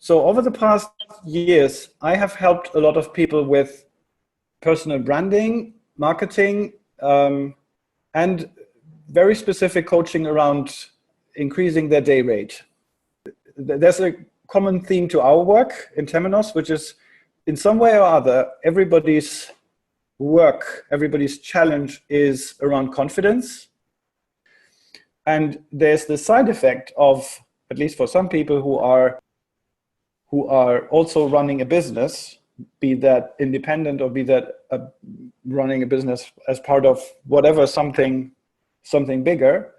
So over the past years, I have helped a lot of people with personal branding, marketing, and very specific coaching around increasing their day rate. There's a common theme to our work in Temenos, which is in some way or other, everybody's work, everybody's challenge is around confidence. And there's the side effect of, at least for some people who are also running a business, be that independent or be that running a business as part of whatever something bigger,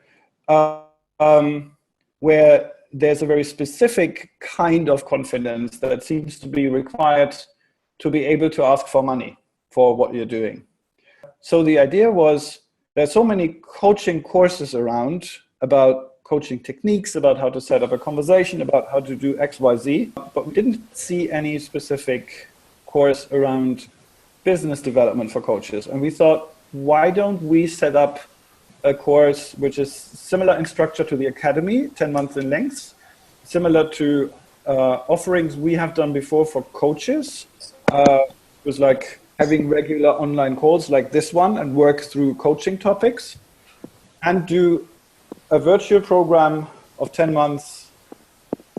where there's a very specific kind of confidence that seems to be required to be able to ask for money for what you're doing. So the idea was, there's so many coaching courses around about coaching techniques, about how to set up a conversation, about how to do X, Y, Z, but we didn't see any specific course around business development for coaches. And we thought, why don't we set up a course which is similar in structure to the Academy, 10 months in length, similar to offerings we have done before for coaches. It was like having regular online calls like this one and work through coaching topics, and do a virtual program of 10 months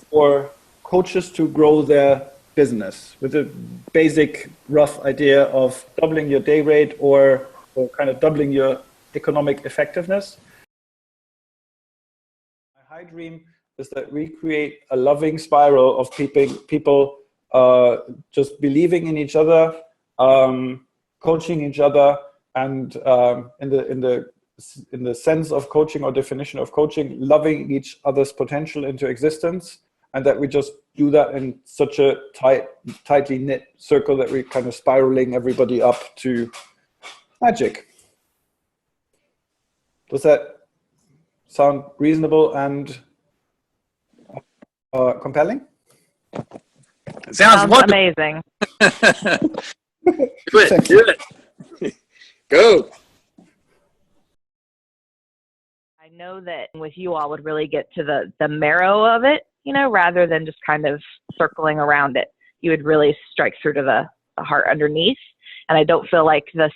for coaches to grow their business with a basic rough idea of doubling your day rate or kind of doubling your economic effectiveness. My high dream is that we create a loving spiral of people just believing in each other, coaching each other, and in the sense of coaching or definition of coaching, loving each other's potential into existence, and that we just do that in such a tightly knit circle that we're kind of spiraling everybody up to magic. Does that sound reasonable and compelling? Sounds amazing. Do it. Go. I know that with you all would really get to the marrow of it, rather than just kind of circling around it. You would really strike through to the heart underneath. And I don't feel like the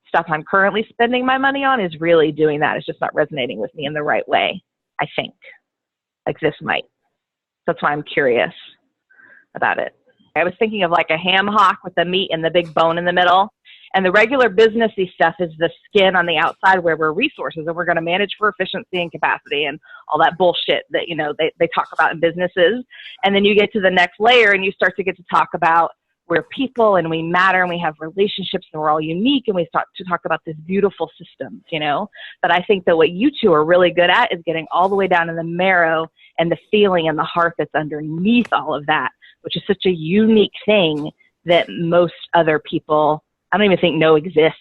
stuff I'm currently spending my money on is really doing that. It's just not resonating with me in the right way, I think. Like this might. That's why I'm curious about it. I was thinking of like a ham hock with the meat and the big bone in the middle. And the regular businessy stuff is the skin on the outside where we're resources and we're going to manage for efficiency and capacity and all that bullshit that, they talk about in businesses. And then you get to the next layer and you start to get to talk about we're people and we matter and we have relationships and we're all unique, and we start to talk about this beautiful systems, But I think that what you two are really good at is getting all the way down in the marrow and the feeling and the heart that's underneath all of that, which is such a unique thing that most other people, I don't even think know exists,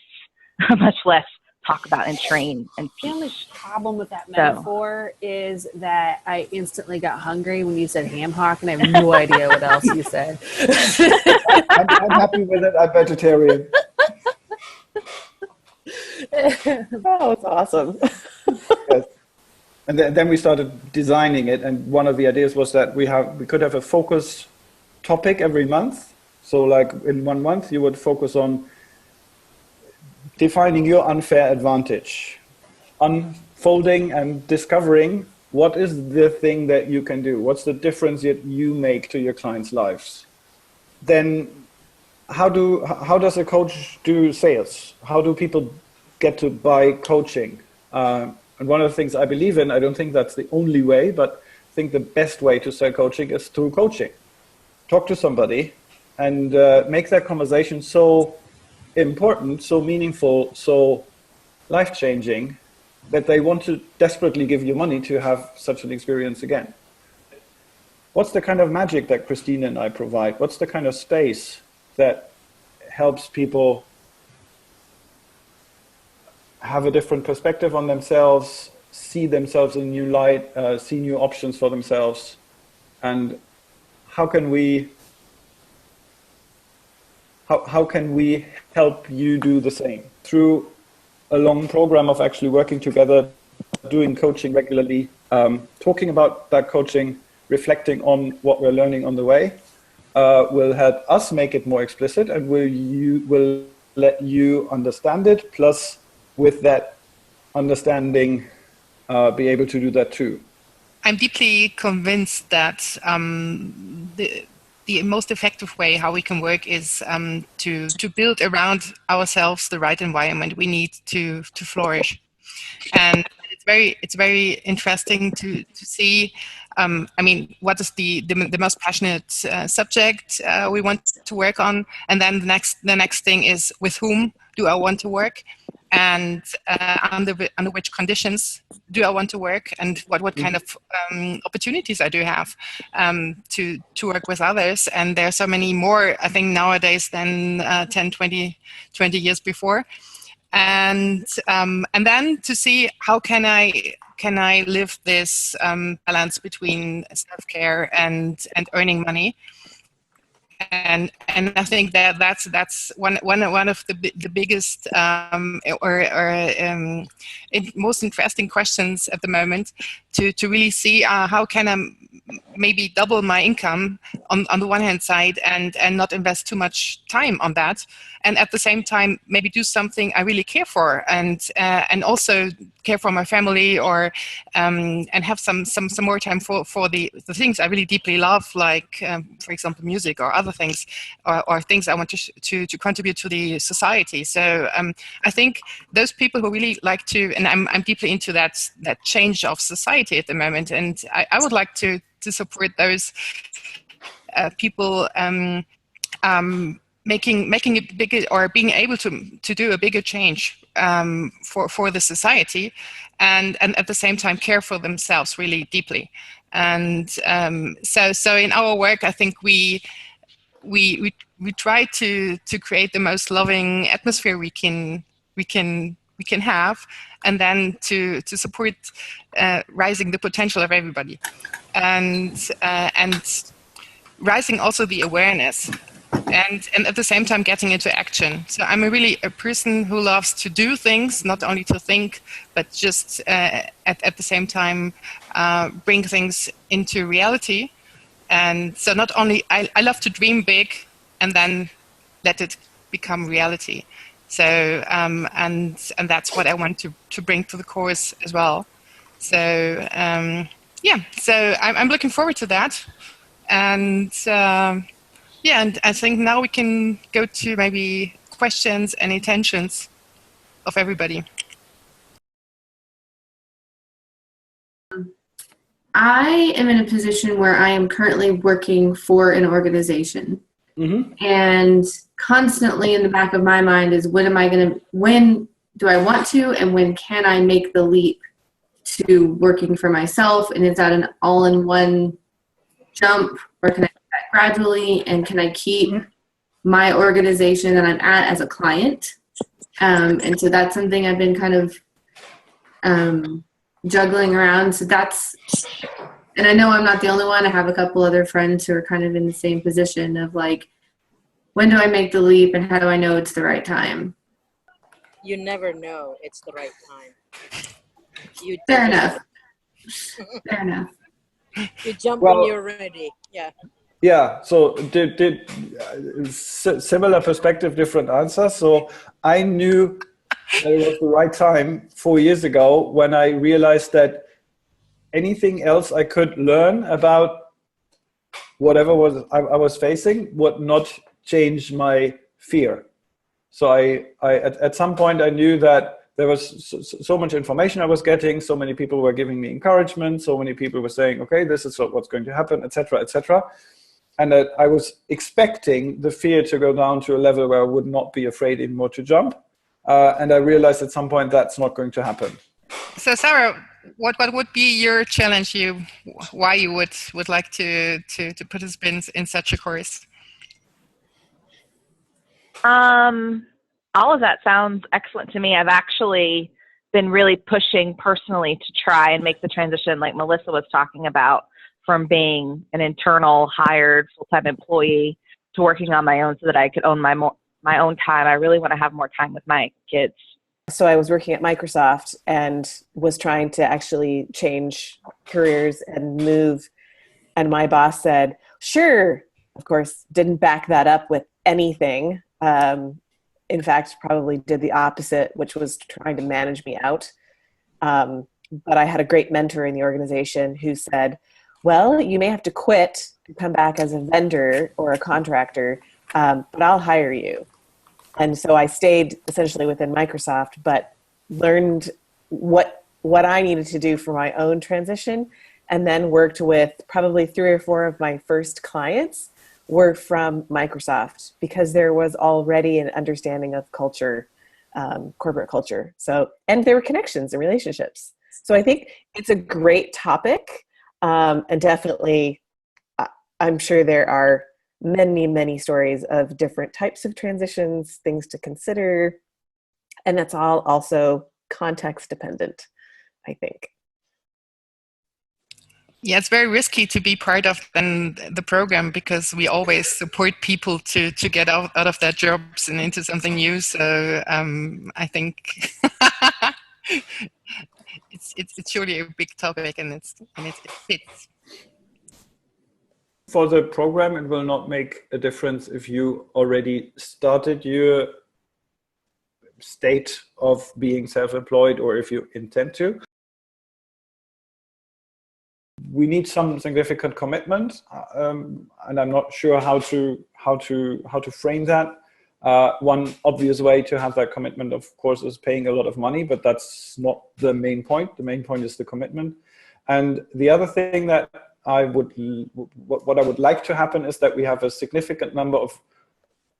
much less talk about and train and teach. The only problem with that metaphor is that I instantly got hungry when you said ham hock, and I have no idea what else you said. I'm happy with it. I'm vegetarian. Oh, it's awesome. Yes. And then we started designing it, and one of the ideas was that we could have a focus topic every month. So like in 1 month, you would focus on defining your unfair advantage, unfolding and discovering what is the thing that you can do, what's the difference that you make to your clients' lives. Then how does a coach do sales? How do people get to buy coaching? And one of the things I believe in, I don't think that's the only way, but I think the best way to sell coaching is through coaching. Talk to somebody and make that conversation so important, so meaningful, so life-changing that they want to desperately give you money to have such an experience again. What's the kind of magic that Christine and I provide? What's the kind of space that helps people have a different perspective on themselves, see themselves in a new light, see new options for themselves? And how can we help you do the same through a long program of actually working together, doing coaching regularly, talking about that coaching, reflecting on what we're learning on the way will help us make it more explicit, and will let you understand it, plus with that understanding be able to do that too. I'm deeply convinced that the most effective way how we can work is to build around ourselves the right environment we need to flourish. And it's very interesting to see. I mean, what is the most passionate subject we want to work on, and then the next thing is with whom do I want to work, and under which conditions do I want to work, and what kind of opportunities I do have to work with others. And there are so many more, I think, nowadays than 10, 20 years before. And then to see how can I live this balance between self-care and earning money. And I think that's one of the biggest most interesting questions at the moment, to really see how can I maybe double my income on the one hand side and not invest too much time on that, and at the same time maybe do something I really care for, and also care for my family, or and have some more time for the things I really deeply love, like for example music or other things, or things I want to contribute to the society. So I think those people who really like to, and I'm deeply into that change of society at the moment, and I would like to support those people making it bigger, or being able to do a bigger change for the society, and at the same time care for themselves really deeply. And so in our work, I think we try to create the most loving atmosphere we can have, and then to support rising the potential of everybody, and rising also the awareness, and at the same time getting into action. So I'm really a person who loves to do things, not only to think, but just at the same time bring things into reality. And so not only, I love to dream big and then let it become reality. So and that's what I want to bring to the course as well. So yeah, so I'm looking forward to that. And yeah, and I think now we can go to maybe questions and intentions of everybody. I am in a position where I am currently working for an organization. Mm-hmm. And constantly in the back of my mind is, when do I want to, and when can I make the leap to working for myself? And is that an all-in-one jump, or can I do that gradually? And can I keep my organization that I'm at as a client? And so that's something I've been kind of juggling around. So and I know I'm not the only one. I have a couple other friends who are kind of in the same position of like, when do I make the leap, and how do I know it's the right time? You never know it's the right time. Fair enough. Fair enough. You jump when you're ready. Yeah. Yeah. So did similar perspective, different answer. So I knew that it was the right time 4 years ago when I realized that anything else I could learn about whatever I was facing would not change my fear. So I at some point I knew that there was so much information I was getting, so many people were giving me encouragement, so many people were saying, okay, this is what's going to happen, etc., etc. And that I was expecting the fear to go down to a level where I would not be afraid anymore to jump. And I realized at some point that's not going to happen. So Sarah, what would be your challenge? Why you would like to participate in such a course? All of that sounds excellent to me. I've actually been really pushing personally to try and make the transition, like Melissa was talking about, from being an internal hired full-time employee to working on my own so that I could own my own time. I really want to have more time with my kids. So I was working at Microsoft and was trying to actually change careers and move And my boss said, sure. Of course, didn't back that up with anything. In fact, probably did the opposite, which was trying to manage me out. But I had a great mentor in the organization who said, well, you may have to quit and come back as a vendor or a contractor, but I'll hire you. And so I stayed essentially within Microsoft, but learned what I needed to do for my own transition, and then worked with probably 3 or 4 of my first clients were from Microsoft, because there was already an understanding of culture, corporate culture. So, and there were connections and relationships. So I think it's a great topic. And definitely, I'm sure there are many, many stories of different types of transitions, things to consider. And that's all also context dependent, I think. Yeah, it's very risky to be part of the program, because we always support people to get out of their jobs and into something new. So I think it's surely a big topic, and it fits. For the program, it will not make a difference if you already started your state of being self-employed or if you intend to. We need some significant commitment, and I'm not sure how to frame that. One obvious way to have that commitment, of course, is paying a lot of money, but that's not the main point. The main point is the commitment. And the other thing that what I would like to happen is that we have a significant number of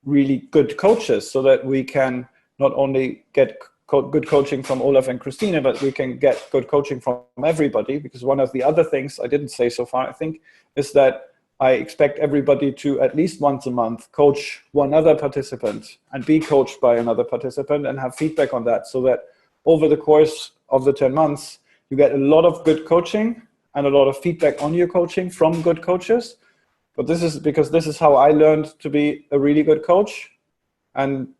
really good coaches, so that we can not only get good coaching from Olaf and Christina, but we can get good coaching from everybody. Because one of the other things I didn't say so far, I think, is that I expect everybody to at least once a month coach one other participant and be coached by another participant and have feedback on that, so that over the course of the 10 months, you get a lot of good coaching and a lot of feedback on your coaching from good coaches. But this is because this is how I learned to be a really good coach. And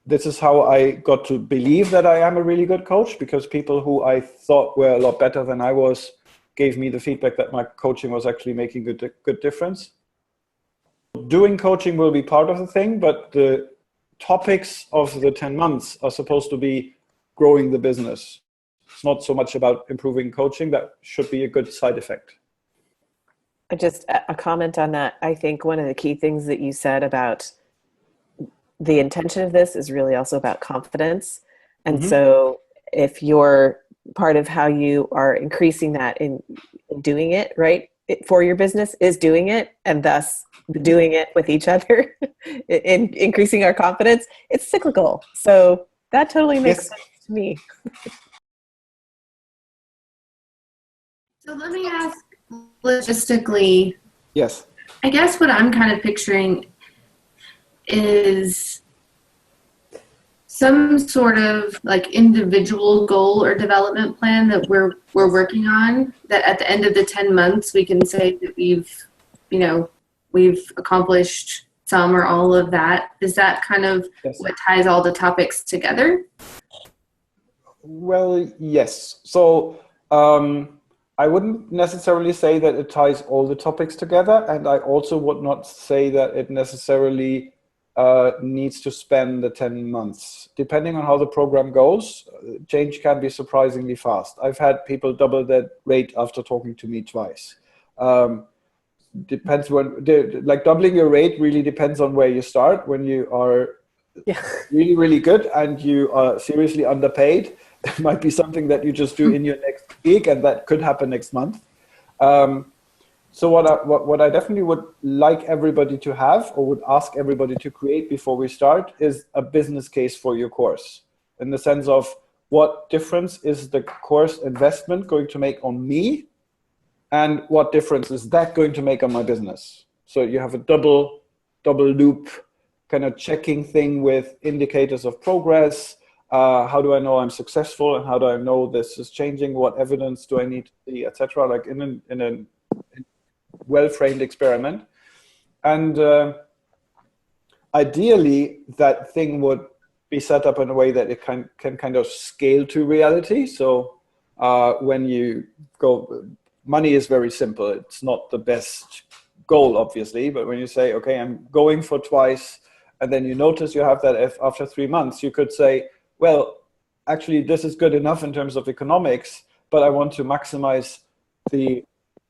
this is how I got to believe that I am a really good coach, because people who I thought were a lot better than I was gave me the feedback that my coaching was actually making a good difference. Doing coaching will be part of the thing, but the topics of the 10 months are supposed to be growing the business. It's not so much about improving coaching. That should be a good side effect. Just a comment on that. I think one of the key things that you said about the intention of this is really also about confidence. And so if you're part of how you are increasing that in doing it, right, for your business is doing it, and thus doing it with each other, in increasing our confidence, it's cyclical. So that totally makes sense to me. So let me ask logistically. Yes. I guess what I'm kind of picturing is some sort of like individual goal or development plan that we're working on, that at the end of the 10 months we can say that we've accomplished some or all of that. Is that kind of what ties all the topics together? Well, yes. So I wouldn't necessarily say that it ties all the topics together, and I also would not say that it necessarily needs to span the 10 months. Depending on how the program goes, change can be surprisingly fast. I've had people double their rate after talking to me twice. Depends like doubling your rate really depends on where you start. When you are really, really good and you are seriously underpaid, it might be something that you just do in your next week, and that could happen next month. So what I definitely would like everybody to have, or would ask everybody to create before we start, is a business case for your course, in the sense of what difference is the course investment going to make on me, and what difference is that going to make on my business. So you have a double loop kind of checking thing with indicators of progress. How do I know I'm successful, and how do I know this is changing? What evidence do I need to see, etc. Like in a well-framed experiment. And ideally, that thing would be set up in a way that it can kind of scale to reality. So when you go money is very simple. It's not the best goal, obviously, but when you say, okay, I'm going for twice, and then you notice you have that after 3 months, you could say, well, actually, this is good enough in terms of economics, but I want to maximize the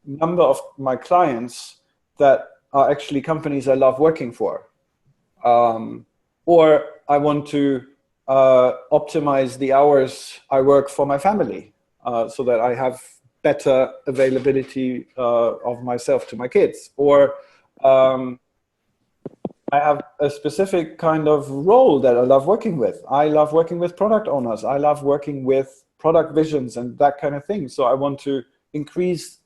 number of my clients that are actually companies I love working for. Or I want to optimize the hours I work for my family so that I have better availability of myself to my kids. Or I have a specific kind of role that I love working with. I love working with product owners. I love working with product visions and that kind of thing. So I want to increase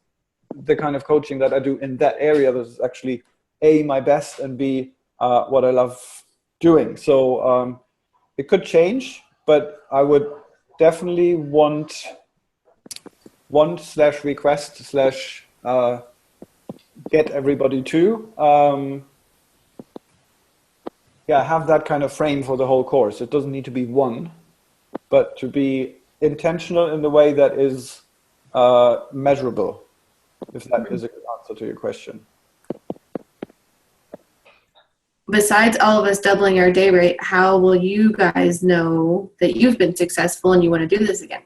the kind of coaching that I do in that area that is actually A, my best, and B, what I love doing. So it could change, but I would definitely want /request/ get everybody to have that kind of frame for the whole course. It doesn't need to be one, but to be intentional in the way that is measurable, if that is a good answer to your question. Besides all of us doubling our day rate, how will you guys know that you've been successful and you want to do this again?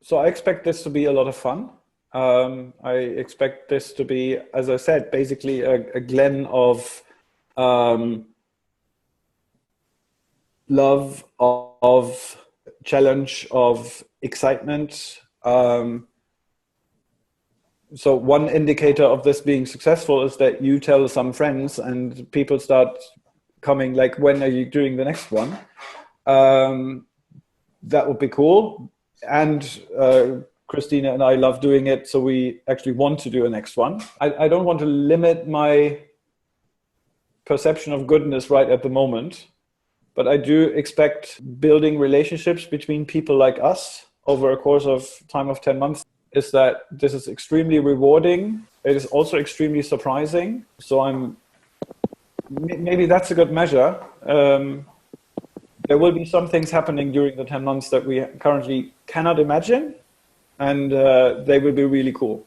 So I expect this to be a lot of fun. I expect this to be, as I said, basically a Glen of love, of challenge, of excitement. So one indicator of this being successful is that you tell some friends and people start coming like, when are you doing the next one? That would be cool. And Christina and I love doing it, so we actually want to do a next one. I don't want to limit my perception of goodness right at the moment, but I do expect building relationships between people like us over a course of time of 10 months is that this is extremely rewarding. It is also extremely surprising. So maybe that's a good measure. There will be some things happening during the 10 months that we currently cannot imagine, and they will be really cool.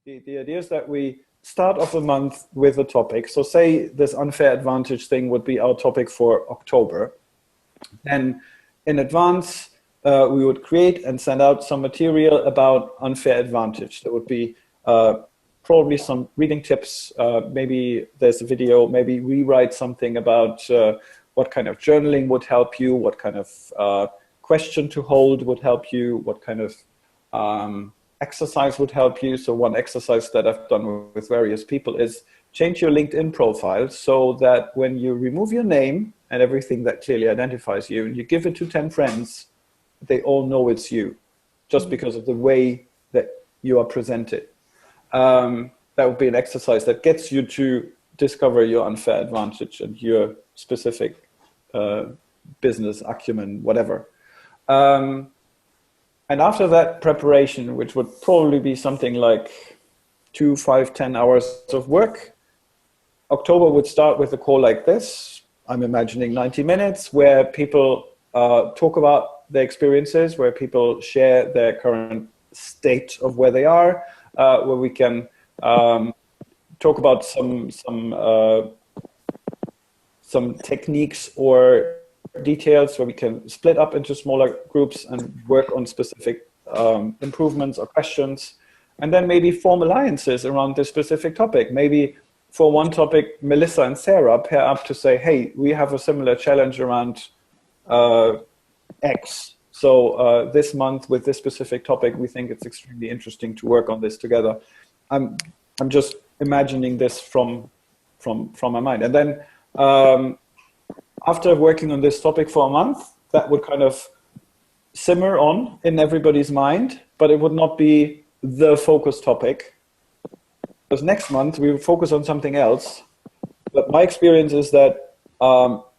The idea is that we start off the month with a topic. So say this unfair advantage thing would be our topic for October. And in advance, we would create and send out some material about unfair advantage. There would be probably some reading tips, maybe there's a video, maybe we write something about what kind of journaling would help you, what kind of question to hold would help you, what kind of exercise would help you. So one exercise that I've done with various people is change your LinkedIn profile so that when you remove your name and everything that clearly identifies you, and you give it to 10 friends, they all know it's you, just because of the way that you are presented. That would be an exercise that gets you to discover your unfair advantage and your specific business acumen, whatever. And after that preparation, which would probably be something like 2, 5, 10 hours of work, October would start with a call like this. I'm imagining 90 minutes where people talk about their experiences, where people share their current state of where they are, where we can talk about some techniques or details, where we can split up into smaller groups and work on specific improvements or questions, and then maybe form alliances around this specific topic. Maybe for one topic, Melissa and Sarah pair up to say, hey, we have a similar challenge around X. So this month with this specific topic, we think it's extremely interesting to work on this together. I'm just imagining this from my mind. And then after working on this topic for a month, that would kind of simmer on in everybody's mind, but it would not be the focus topic. Because next month we will focus on something else. But my experience is that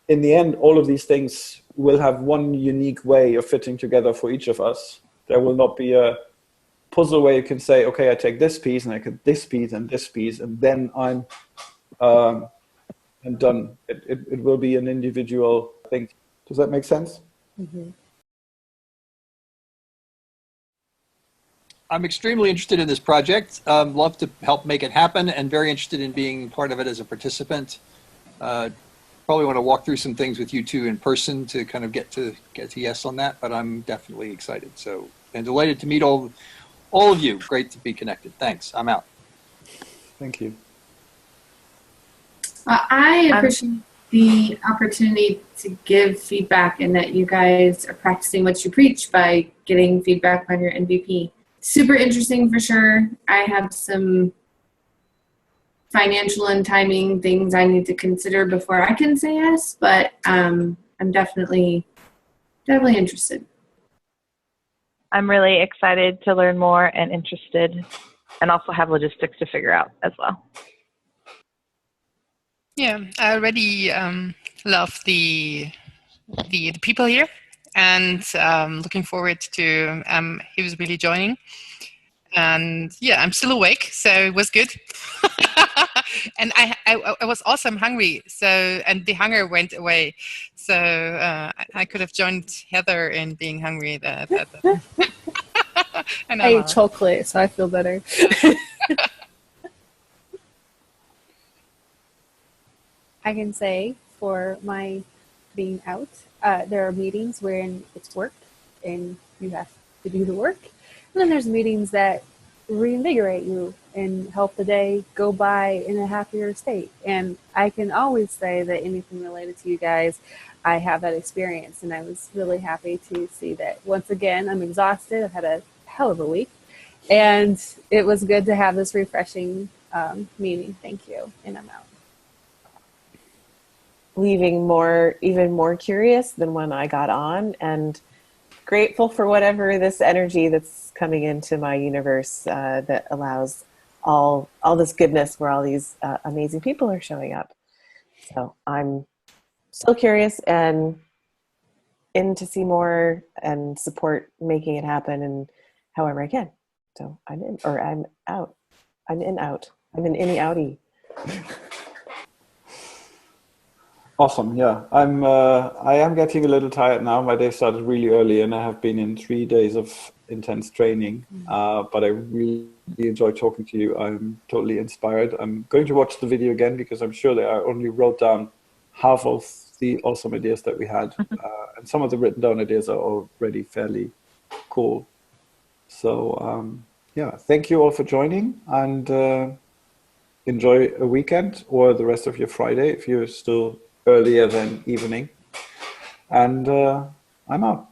in the end, all of these things will have one unique way of fitting together for each of us. There will not be a puzzle where you can say, okay, I take this piece and I get this piece and this piece, and then I'm done. It will be an individual thing. Does that make sense? Mm-hmm. I'm extremely interested in this project. Love to help make it happen, and very interested in being part of it as a participant. Probably want to walk through some things with you two in person to kind of get to yes on that. But I'm definitely excited. So, and delighted to meet all of you. Great to be connected. Thanks. I'm out. Thank you. I appreciate the opportunity to give feedback, and that you guys are practicing what you preach by getting feedback on your MVP. Super interesting for sure. I have some financial and timing things I need to consider before I can say yes, but I'm definitely interested. I'm really excited to learn more and interested, and also have logistics to figure out as well. Yeah, I already love the people here, and looking forward to he was really joining. And yeah, I'm still awake, so it was good. And I was awesome hungry, so, and the hunger went away, so I could have joined Heather in being hungry. And I ate chocolate, so I feel better. I can say for my being out, there are meetings wherein it's work and you have to do the work. And then there's meetings that reinvigorate you and help the day go by in a happier state. And I can always say that anything related to you guys, I have that experience. And I was really happy to see that once again, I'm exhausted. I've had a hell of a week. And it was good to have this refreshing meeting. Thank you. And I'm out. Leaving even more curious than when I got on, and grateful for whatever this energy that's coming into my universe that allows all this goodness where all these amazing people are showing up. So I'm still curious and in to see more and support making it happen and however I can. So I'm in, or I'm out. I'm in, out. I'm an innie outie. Awesome. Yeah, I am getting a little tired now. My day started really early, and I have been in 3 days of intense training. But I really enjoyed talking to you. I'm totally inspired. I'm going to watch the video again because I'm sure that I only wrote down half of the awesome ideas that we had, and some of the written down ideas are already fairly cool. So yeah, thank you all for joining, and enjoy a weekend or the rest of your Friday if you're still earlier than evening. And I'm out.